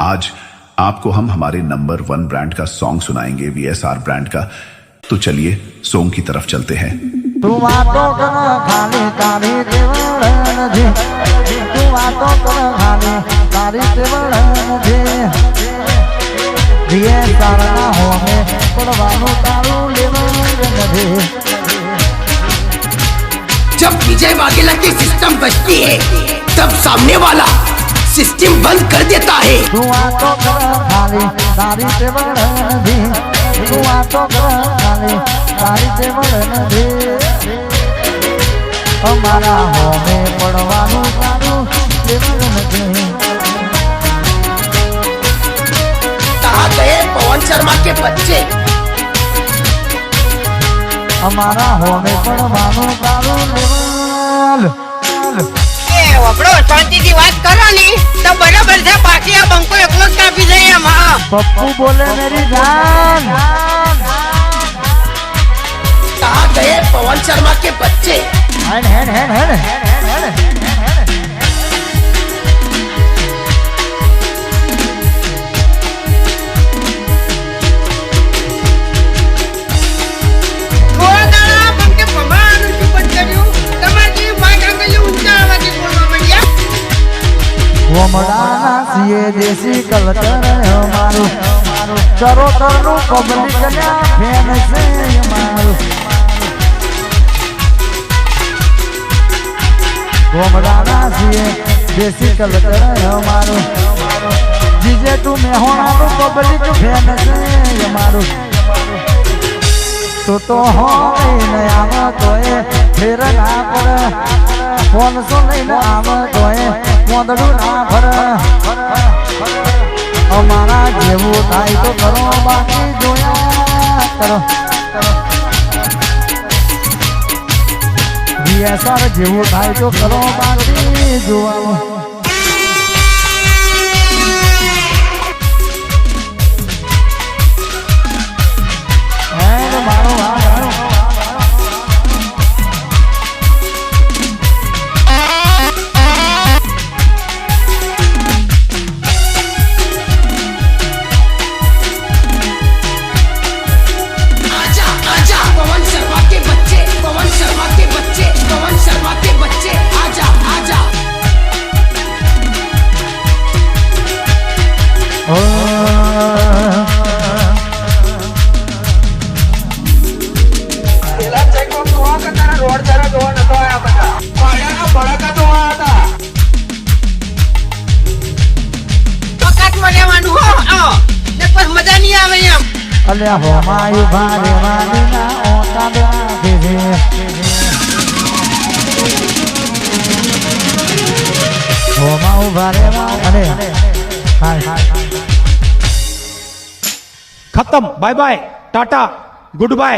आज आपको हम हमारे नंबर 1 ब्रांड का सॉन्ग सुनाएंगे, VSR ब्रांड का। तो चलिए सॉन्ग की तरफ चलते हैं। तू वातो कर खाली तारी देवळन जे, तू वातो कर खाली तारी देवळन जे, VSR ना हो में પડવાનું તારું લેવન જે। जब विजय वाघेला की सिस्टम बजती है तब सामने वाला सिस्टम बंद कर देता है। तू वातो कर खाली तारी देवळन जे, तू वातो कर खाली तारी देवळन जे, हमारा हो में પડવાનું તારું લેવન જે। कहा गए पवन शर्मा के बच्चे, हमारा हो में પડવાનું તારું લેવન। એ વપડો શાંતિથી વાત કરો ની તો બરાબર છે, બાકી આ બંકો એકલો જ કાપી જાય એમાં। पप्पू बोले मेरी जान, कहा गए पवन शर्मा के बच्चे, हैन हैन हैन हैन થોડા દાડા બંકે ભમાવાનું શું બંધ કર્યું? તમારી વાત આંગળી ઊંચા અવાજે બોલવા માંડ્યા। वो मडाना सीए देसी कल्चर हमारू, चरोतर नु पब्लिक ने फैन से हमारू। वो मडाना सीए देसी कल्चर हमारू, जीजे तू में होना नु पब्लिक फैन से हमारू। तो हो नहीं आवा तो फिर ना कर, फोन सो नहीं आवा तो मोदड़ू ना भर। हमारा जेवू थाय तो करो बाकी जोया करो, VSR जेवू थाय तो करो बाकी जोया। आजा आजा पवन शर्मा के बच्चे, पवन शर्मा के बच्चे, पवन शर्मा के बच्चे, आजा आजा। વખતમાં રહેવાનું હો, આવો ને પછી મજા નહીં આવે એમ। અલ્યા હો માયુ ભારે વાલી ના ઓતા દે દે, હો માયુ ભારે વાલે હાય खत्म, bye bye, tata, good bye.